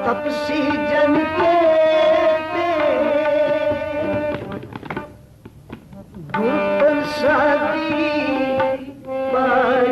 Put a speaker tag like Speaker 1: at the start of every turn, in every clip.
Speaker 1: Oxygen के गुरपन शादी पार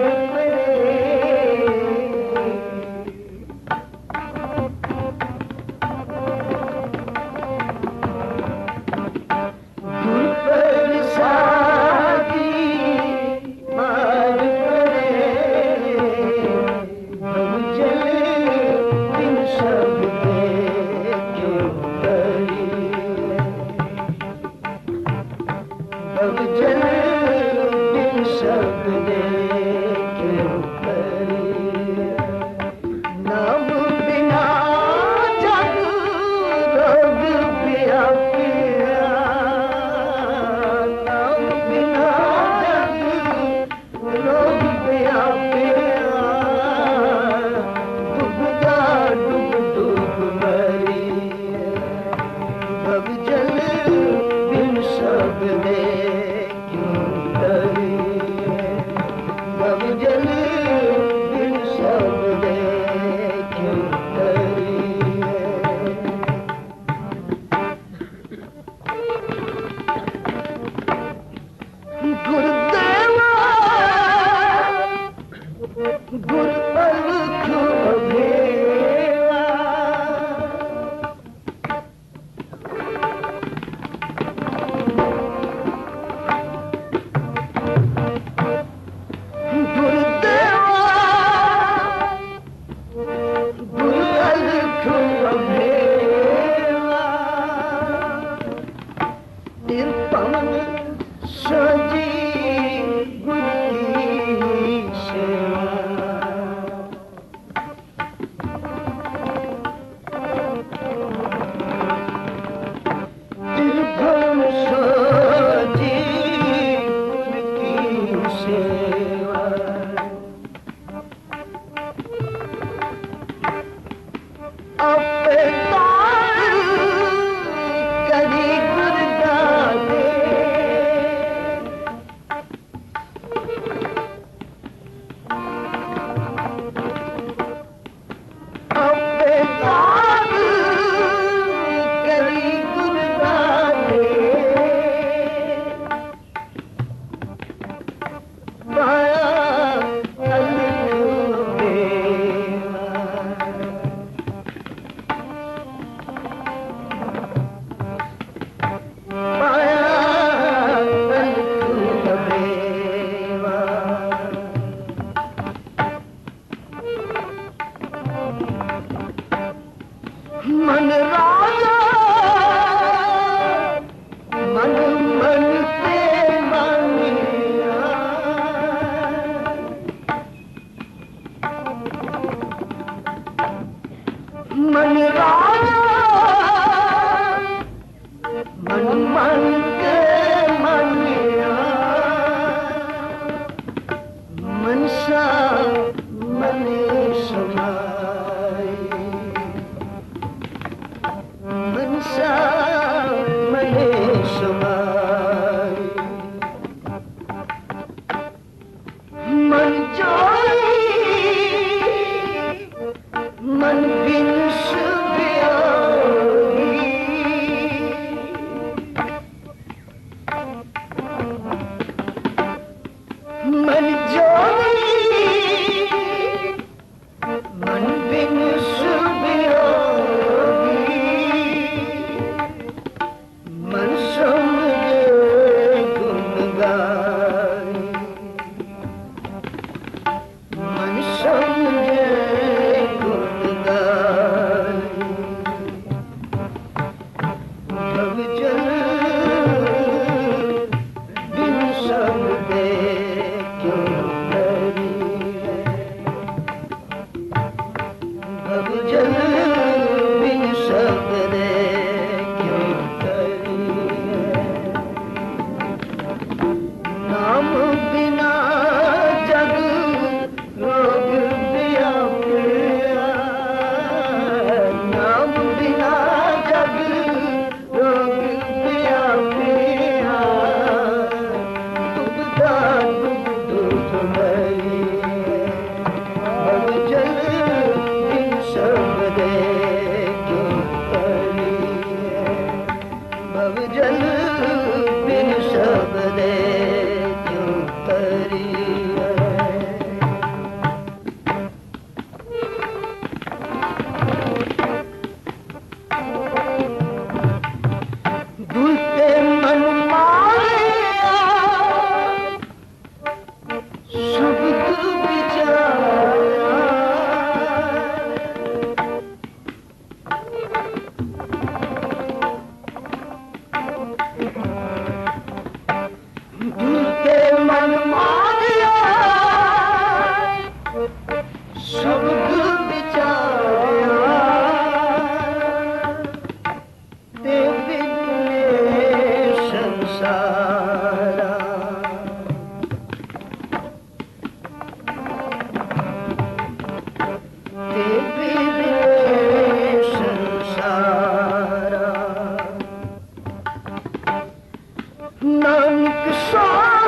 Speaker 1: नानक साहिब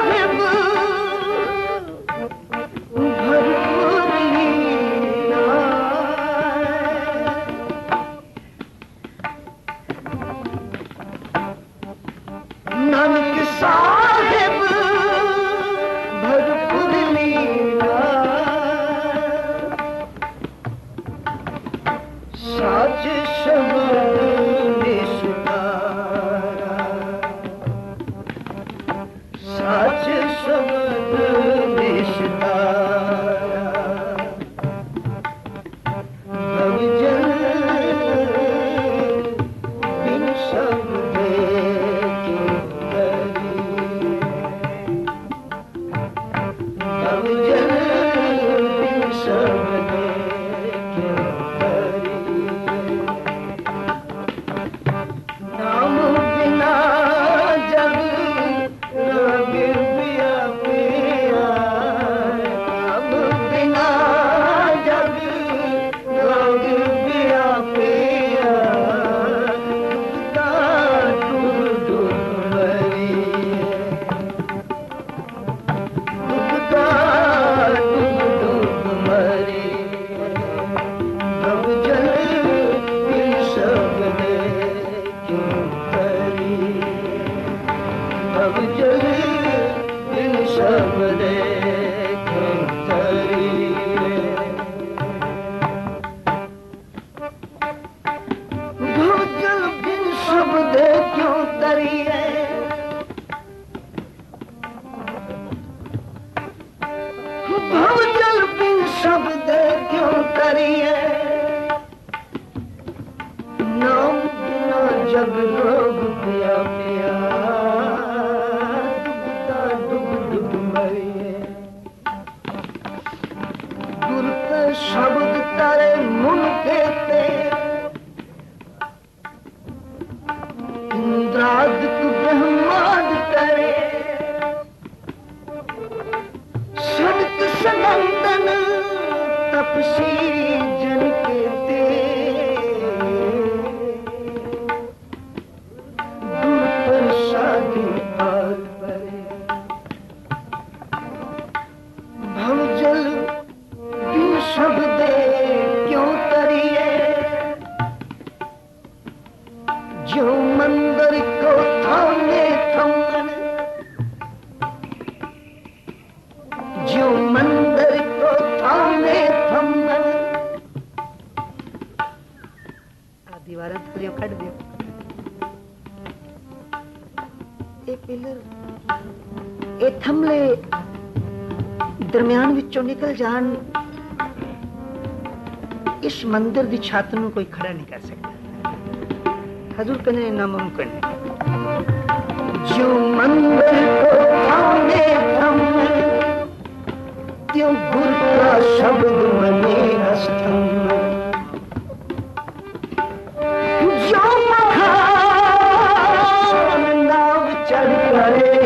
Speaker 1: दरम्यान विचों निकल जान इस मंदिर की छत नूं कोई खड़ा नहीं कर सकता। हजूर कहने नामुमकिन जो मंदिर को थामे थमे त्यों गुर का शब्द मने अस्थम जो मखान नाव चढ़ करे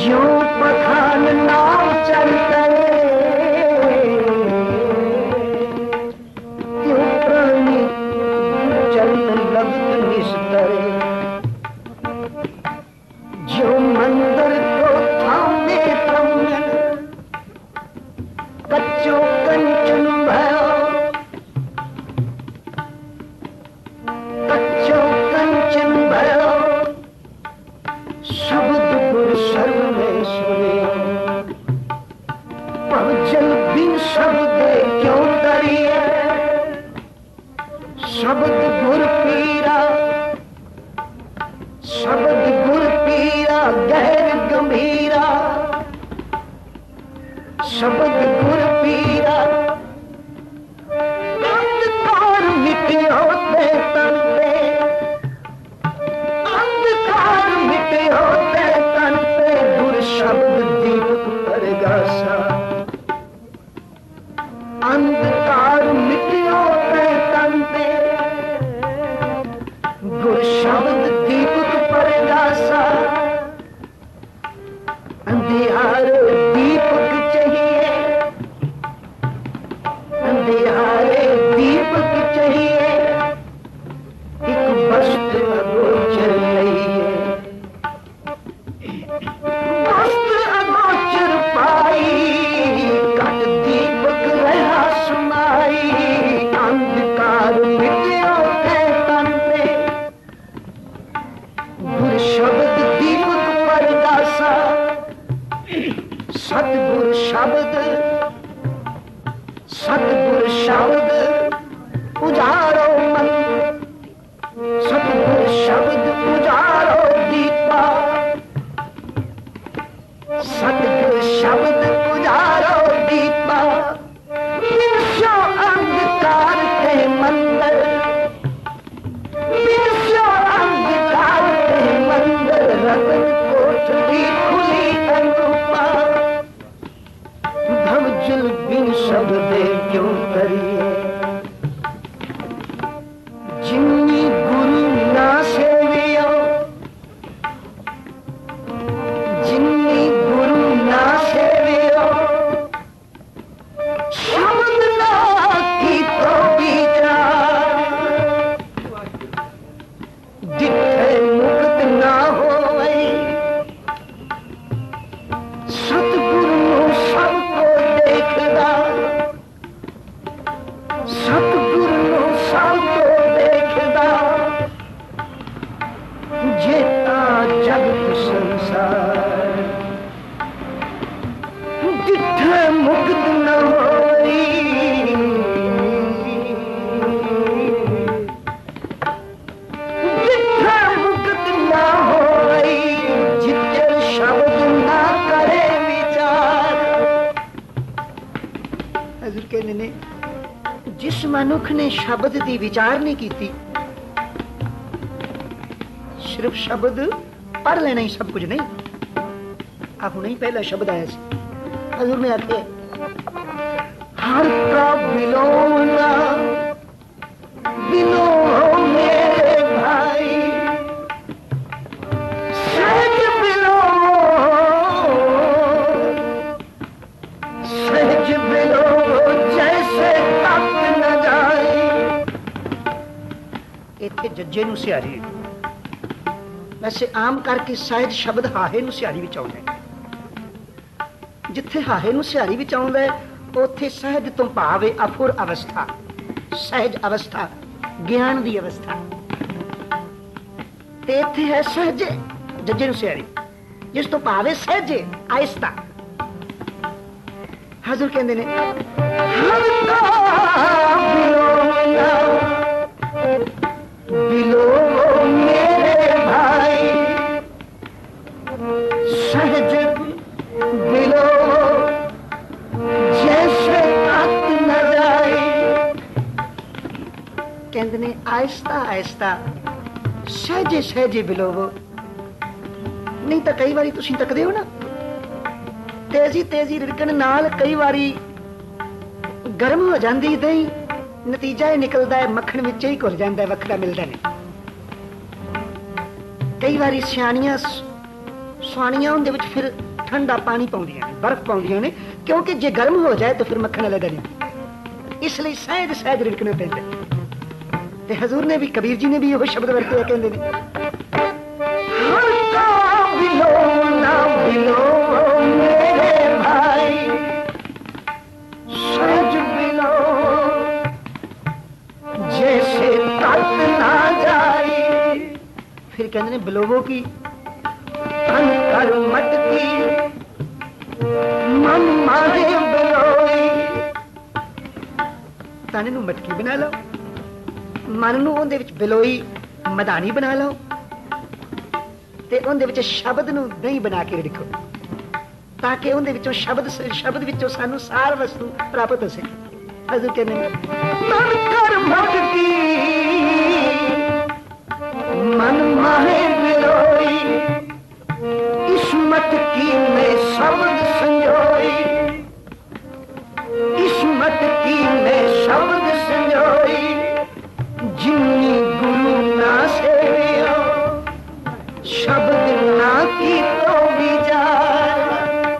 Speaker 1: जो पखान नाव चल करे त्यों प्राणी चलन लब्ध निस्तरे जो मंदिर को थामे थमे कच्चो कंचन भयो कच्चो कंचन भयो शब्द गुर सर्व में सुने पहुंचल बिन शब्द क्यों डरिए शब्द गुर पीरा गहर गंभीरा शब्द गुर पीरा अंधकार मिटे होते तन पे अंधकार मिटे होते तन पे गुर शब्द दीपक परगासा अंधकार मिटे होते तन पे गुर शब्द दीपक परगासा अंधियार दीप सतगुर शब्द उजारो मन, सतगुर शब्द उजारो दीपा, सतगुर शब्द उजारो दीपा, बिरसो अंधकार के मंदिर, बिरसो अंधकार के मंदिर, रतन कोठरी खुली अनुपा, भवजल बिन शब्दे क्यों करिए, जिन्नी गुरु ना सेवियो, जिन्नी गुरु ना सेवियो, शब्द ना की तो विचार, जिथे मुक्त ना होवे, सतगुरु सब को देखदा, सतगुरु सब को देखदा, जेता जगत संसार, जिथे मुक्त न होई, जिथे मुक्त न होई, जिथे शब्द ना करे विचार। हजूर कहने ने जिस मनुख ने शब्द की विचार नहीं की, सिर्फ शब्द पढ़ लेना ही सब कुछ नहीं। आप नहीं पहला शब्द आया सी, हजूर ने आखे हर का बिलोना बिलो मेरे भाई, सहज बिलो, सहज बिलो जैसे तप न जाए। इत्थे जज्जे नूं सियारी, वैसे आम करके सहज शब्द हाहे नूं सियारी विच आउंदा है। जिथे हाहे नूं सियारी विच आउंदा है उत्थे सहज तो भाव है अफुर अवस्था, सहज अवस्था, ज्ञान दी अवस्था। ते इत्थे है सहज जज्जे नूं सियारी, जिस तो भाव है सहज आहिस्ता। हजूर कहंदे ने हल्का बिलोना बिलो मेरे भाई, सहज बिलो जैसे तक न जाए। कहंदे ने आहिस्ता आहिस्ता सहजे सहजे बिलोवो। नहीं तो कई बारी तुसीं तकदे हो ना, तेजी तेजी रिड़कण नाल कई बारी गर्म हो जाती दही, नतीजा यह निकलता है मक्खन विच ही घुल जाता है, वखरा मिलता नहीं। कई बारी सियाणियां सुआणियां उहदे विच फिर ठंडा पानी पाउंदियां ने, बर्फ पाउंदियां ने, क्योंकि जे गर्म हो जाए तो फिर मक्खन अलग नहीं। इसलिए सहज सहज रिड़कना पैंदा। ते हजूर ने भी, कबीर जी ने भी यह शब्द वरते, कहंदे ने हल्का बिलो ना बिलो मेरे भाई, सहज बिलो जैसे तक ना जाए। फिर कहते हैं बिलोवो की तन कर मटकी मन मारे बिलोई। तन नूं मटकी बना लो, मन नूं उहदे विच बिलोई मदानी बना लो, ते उहदे विच शब्द नूं दही बना के रखो, ताकि उहदे विचों शब्द विचों सानू सार वस्तु प्राप्त हो सके। हजूर कहने मन कर मटकी मन माहे बिलोई, इस मटकी में शब्द संजोई, इस मटकी में शब्द संजोई, जिन्नी गुरु ना सेवियो, शब्द ना की तो विचार।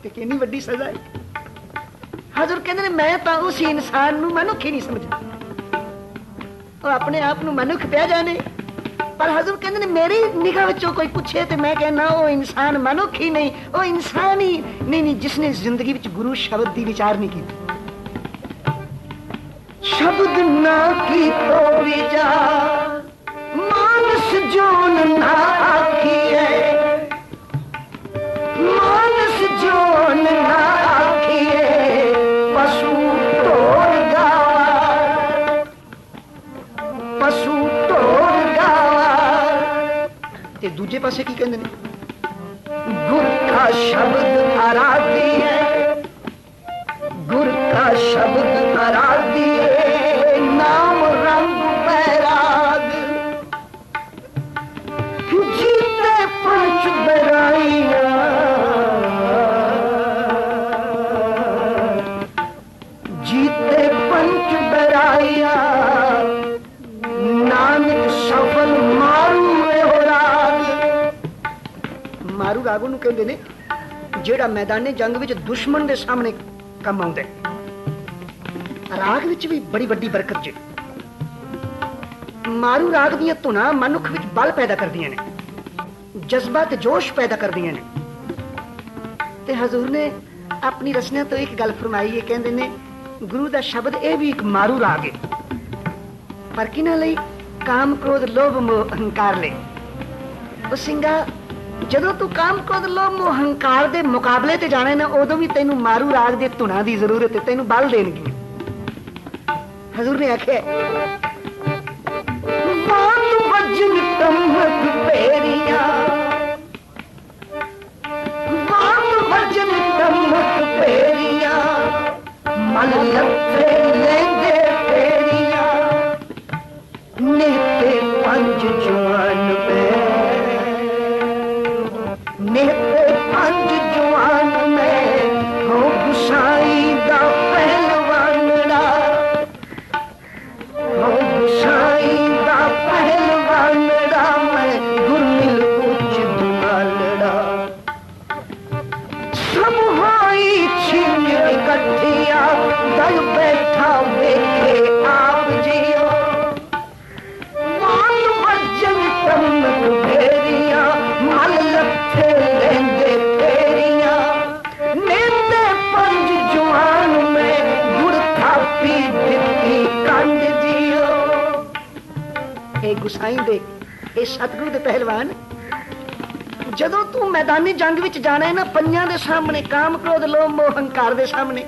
Speaker 1: कितनी वड्डी सजा है। हजूर कहते हैं मैं तो उस इंसान नूं मनुख ही नहीं समझदा, और अपने आप नूं मनुख पिया जाने। पर हजूर कहते हैं मेरी निगाह विचों कोई पूछे तो मैं कहना वो इंसान मनुख ही नहीं, वो इंसान ही नहीं जिसने जिंदगी विच गुरु शब्द की विचार नहीं की। शब्द ना की तो विचार, मानस जोन ना आखी है, मानस जो पासे की कहते ने गुर का शब्द आराधी है, गुर का शब्द आराधी है, नाम रंग बैराग जीते पंच बराइया, जीते पंच बराइया, नानक सफल मारू हो राग। मारू राग नूं कहंदे ने जेड़ा मैदाने जंग विच दुश्मन दे सामने काम आउंदा है। राग विच भी बड़ी वड्डी बरकत जी। मारू राग दीयां धुनां मनुख विच बल पैदा करदियां ने, जज्बा ते जोश पैदा करदियां ने। ते हजूर ने अपनी रचना तो एक गल फरमाई है, कहंदे ने गुरु दा शब्द यह भी एक मारू राग है, पर किन्हां लई? काम क्रोध लोभ मोह अहंकार ले। ओ सिंगा जदों तू काम क्रोध लोभ मोह अहंकार दे मुकाबले ते जाने ना, उदों भी तैनू मारू राग दे धुनां दी जरूरत है, तैनू बल देणगी। हजूर ने आख्या वजन तमक पेरिया, वजन तमक पेरिया, मल लथे लेंदे पेरिया, नेते पंज जवान में, नेते पंज जवान में, हो गुसाई दा पहलवानड़ा, हो गुसाई दा पहलवानड़ा, मैं गुरमिल उच्च दुलालड़ा, सब होई छिंज इकट्ठिया, दल बैठा वेखे आप जियो, वजन तमक भेरिया, मल लथे लेंदे पेरिया, नेते पंज जवान में, गुड़ थापी दित्ती कंड जियो। ए गुसाई दे, ए सतगुरु दे पहलवान, जदों तू मैदानी जंग विच जाना है ना, पंजां दे सामने, काम क्रोध लोभ मोह अहंकार दे सामने,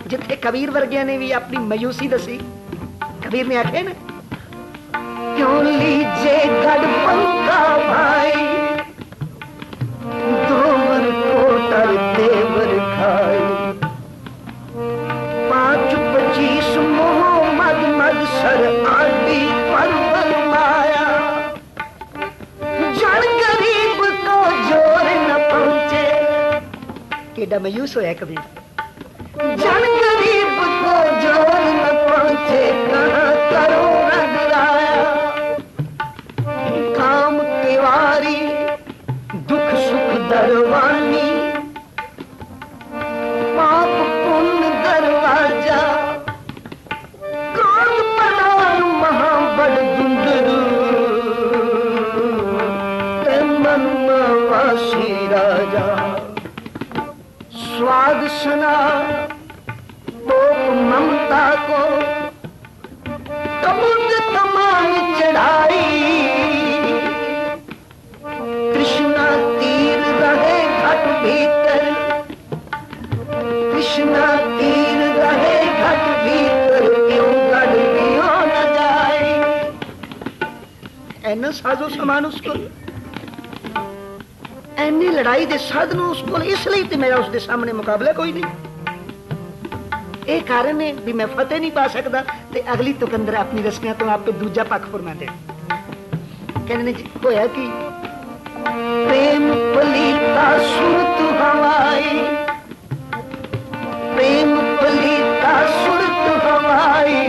Speaker 1: जिथे कबीर वर्गिया ने भी अपनी मायूसी दसी। कबीर ने आखे ना क्यों लीजे गढ़ पंका भाई, दोवर कोटर देवर खाई, 5-25 मोह मद मद सर आडी परवल माया, जन गरीब को जोर न पहुंचे। केडा मायूस होया कबीर, जन गरीब को जोर न पहुंचे, कहां करो रगराया, काम तिवारी दुख सुख दरवानी, पाप पुण्य दरवाजा, क्रोध प्रधान महाबड़ दुंदरू, ते मन वासी राजा, स्वाद सना ममता को, कबूत कमान चढ़ाई, कृष्णा तीर रहे घट भीतर, कृष्णा तीर रहे घट भीतर, क्यों गढ़ दियो न जाए। ऐना साजो समान उसको, ऐनी लड़ाई दे साधन उसको, इसलिए तो मेरा उसके सामने मुकाबला कोई नहीं। ਇਹ कारण है भी मैं फतेह नहीं पा सकता, ते अगली तुकंदर अपनी रचना तो आप दूजा पक्ष फरमाते कहने होया कि प्रेम पलीता सुरत हवाई, प्रेम पलीता सुरत हवाई,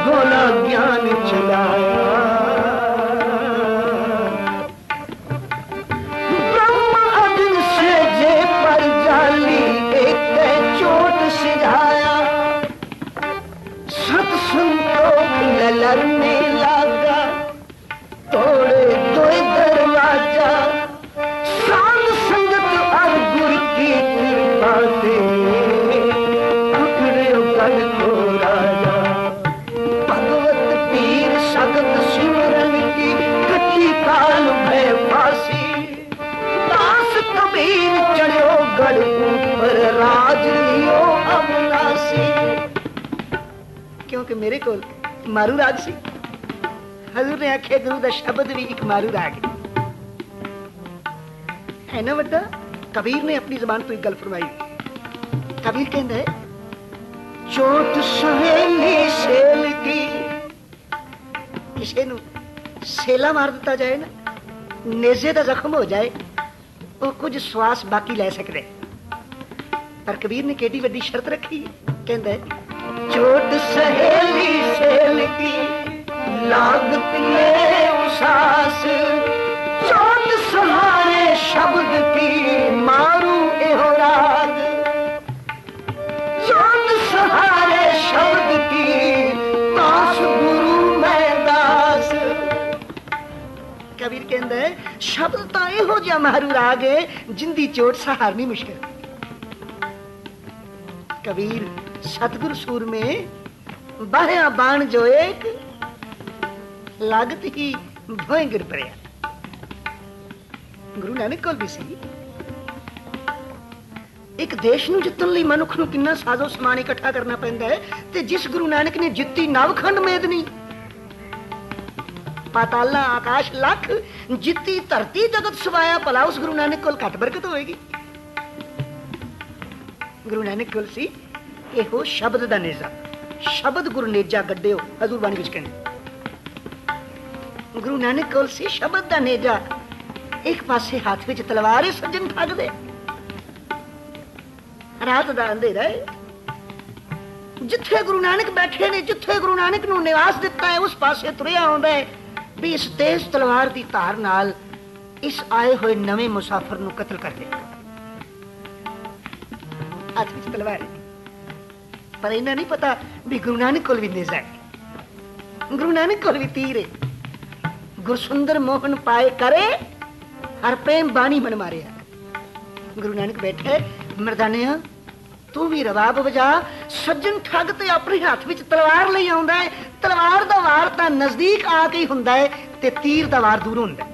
Speaker 1: गोला ज्ञान चलाया, ब्रह्म अग्नि से जे पर जाली, एक चोट सिझाया, ललरने लगा, तोड़े दो दरवाजा, साध संगत और गुर की कृपा से, पकड़े गढ़ को राजा, भगवत पीर सगत सिमरन की, कटी काल भय फांसी, दास कबीर चढ़ो गढ़ ऊपर, राज लियो अविनाशी। क्योंकि मेरे को मारू राग सी। हजूर ने आखे गुरु दा शब्द भी एक मारू राग है। है ना वड्डा। कबीर ने अपनी जबान तो एक गल फरमाई। कबीर कहता है चोट सहेली सेल की, किसी नू सेला मार दिता जाए ना, नेजे का जख्म हो जाए, वो कुछ श्वास बाकी ले सकते, पर कबीर ने केडी वड्डी शर्त रखी। कहता है चोट सहेली सेल की लागती है उसास, चोट सहारे शब्द की मारू एहो राग, चोट सहारे शब्द की दास गुरु मैं दास। कबीर कहता है शब्द तो एहो जिहा मारू राग है जिंदी चोट सहारनी मुश्किल। कबीर सतगुरु सूर में बाह्या बाण जो एक लागत ही भोए गिर पड़िया। गुरु नानक कोल भी सी एक देश ਨੂੰ ਜਿੱਤਣ ਲਈ ਮਨੁੱਖ ਨੂੰ ਕਿੰਨਾ ਸਾਜ਼ੋ ਸਮਾਨ ਇਕੱਠਾ ਕਰਨਾ ਪੈਂਦਾ ਹੈ, ਤੇ ਜਿਸ ਗੁਰੂ ਨਾਨਕ ਨੇ ਜਿੱਤੀ ਨਵਖੰਡ ਮੇਦਨੀ, ਪਾਤਾਲਾ ਆਕਾਸ਼ ਲੱਖ, ਜਿੱਤੀ ਧਰਤੀ ਜਗਤ ਸਵਾਇਆ, ਭਲਾ ਉਸ ਗੁਰੂ ਨਾਨਕ ਕੋਲ ਘੱਟ ਬਰਕਤ ਹੋਏਗੀ। ਗੁਰੂ ਨਾਨਕ ਕੋਲ ਸੀ ਇਹੋ ਸ਼ਬਦ ਦਾ ਨੇਜ਼ਾ। ਸ਼ਬਦ ਗੁਰ ਨੇਜਾ ਗੱਡਿਓ, ਹਜ਼ੂਰ ਬਾਣੀ ਵਿੱਚ ਕਹਿੰਦੇ। ਗੁਰੂ ਨਾਨਕ ਕੋਲ ਸੀ ਸ਼ਬਦ ਦਾ ਨੇਜਾ। ਇੱਕ ਪਾਸੇ ਹੱਥ ਵਿੱਚ ਤਲਵਾਰ ਹੈ, ਸੱਜਣ ਠੱਗਦੇ, ਰਾਤ ਦਾ ਅੰਧੇਰਾ ਹੈ। ਜਿੱਥੇ ਗੁਰੂ ਨਾਨਕ ਬੈਠੇ ਨੇ, ਜਿੱਥੇ ਗੁਰੂ ਨਾਨਕ ਨੂੰ ਨਿਵਾਸ ਦਿੱਤਾ ਹੈ, ਉਸ ਪਾਸੇ ਤੁਰਿਆ ਆਉਂਦਾ ਹੈ ਵੀ ਇਸ ਤੇਜ਼ ਤਲਵਾਰ ਦੀ ਧਾਰ ਨਾਲ ਇਸ ਆਏ ਹੋਏ ਨਵੇਂ ਮੁਸਾਫਰ ਨੂੰ ਕਤਲ ਕਰ ਦੇ। ਹੱਥ ਵਿੱਚ ਤਲਵਾਰ ਹੈ, ਪਰ ਇਹਨਾਂ ਨਹੀਂ ਪਤਾ ਵੀ ਗੁਰੂ ਨਾਨਕ ਕੋਲ ਵੀ ਨੇਜ਼ਾ ਹੈ, ਗੁਰੂ ਨਾਨਕ ਕੋਲ ਵੀ ਤੀਰ ਹੈ। ਗੁਰਸੁੰਦਰ ਮੋਹਨ ਪਾਏ ਕਰੇ ਹਰ ਪ੍ਰੇਮ ਬਾਣੀ ਬਨ ਮਾਰਿਆ। ਗੁਰੂ ਨਾਨਕ ਬੈਠੇ, ਮਰਦਾਨਿਆ ਤੂੰ ਵੀ ਰਬਾਬ ਵਜਾ। ਸੱਜਣ ਠੱਗ ਤੇ ਆਪਣੇ ਹੱਥ ਵਿੱਚ ਤਲਵਾਰ ਲਈ ਆਉਂਦਾ ਹੈ। ਤਲਵਾਰ ਦਾ ਵਾਰ ਤਾਂ ਨਜ਼ਦੀਕ ਆ ਕੇ ਹੀ ਹੁੰਦਾ ਹੈ ਤੇ ਤੀਰ ਦਾ ਵਾਰ ਦੂਰ ਹੁੰਦਾ।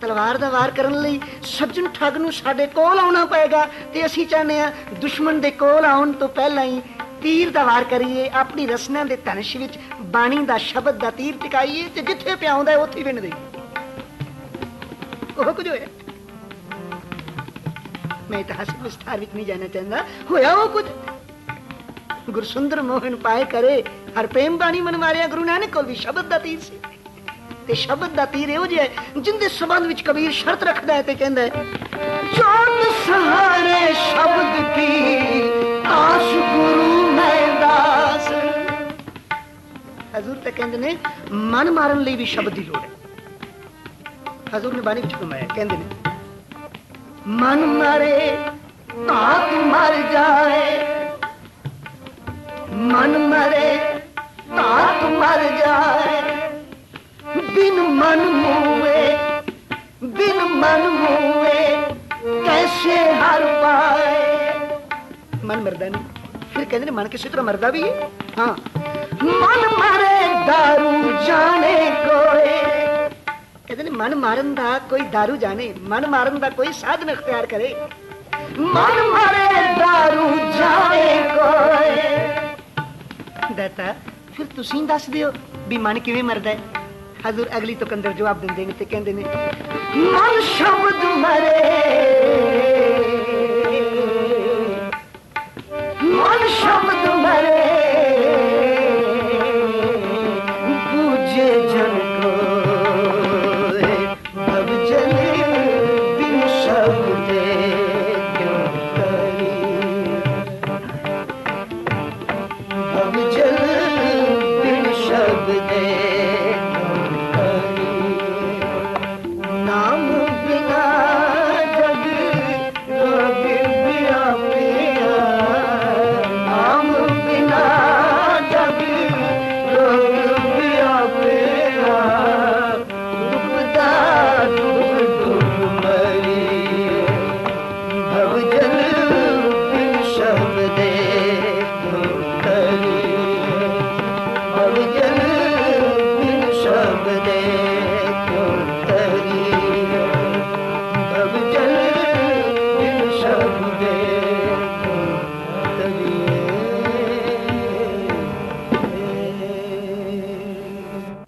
Speaker 1: ਤਲਵਾਰ ਦਾ ਵਾਰ ਕਰਨ ਲਈ ਸੱਜਣ ਠੱਗ ਨੂੰ ਸਾਡੇ ਕੋਲ ਆਉਣਾ ਪਏਗਾ, ਤੇ ਅਸੀਂ ਚਾਹੁੰਦੇ ਹਾਂ ਦੁਸ਼ਮਣ ਦੇ ਕੋਲ ਆਉਣ ਤੋਂ ਪਹਿਲਾਂ ਹੀ ਤੀਰ ਦਾ ਵਾਰ ਕਰੀਏ, ਆਪਣੀ ਰਸਨਾ ਦੇ ਧਨਸ਼ ਵਿੱਚ ਬਾਣੀ ਦਾ ਸ਼ਬਦ ਦਾ ਤੀਰ ਟਿਕਾਈਏ, ਤੇ ਜਿੱਥੇ ਪਿਆਉਂਦਾ ਉੱਥੇ ਵਿੰਨ ਦੇਈਏ। ਉਹ ਕੁਝ ਹੋਇਆ। मैं इतिहास विस्तार विच नहीं जाना चाहता। होया वो कुछ। गुरसुंदर मोहन पाए करे हर प्रेम बाणी मन मारिया। गुरु नानक कोल भी शब्द दा तीर सी, ते शब्द दा तीर इहो जिहा है जिंदे संबंध विच कबीर शर्त रखदा है ते कहंदा है चोट सहारे शब्द की आस गुरु मैं दास। हजूर ते कहंदे ने मन मारन लई भी शब्द दी लोड़ है। हजूर ने बाणी विच फरमाया, कहंदे ने मन मरे ताक मर जाए, मन मरे ताक मर जाए, बिन मन मुए, बिन मन मुए कैसे हर पाए। मन मरदा नहीं, फिर कहते मन किसी तरह मरदा भी है। हाँ, मन मरे दारू जाने कोई, कहते मन मारन दा कोई दारू जाने, मन मारन दा कोई साधन अख्तियार करे। मन मारे दारू जाने कोई। दाता फिर तुसीं दस दियो भी मन किवें मरदा है। हजूर अगली तो कंदर जवाब देंदे ने ते कहंदे ने मन शब्द मरे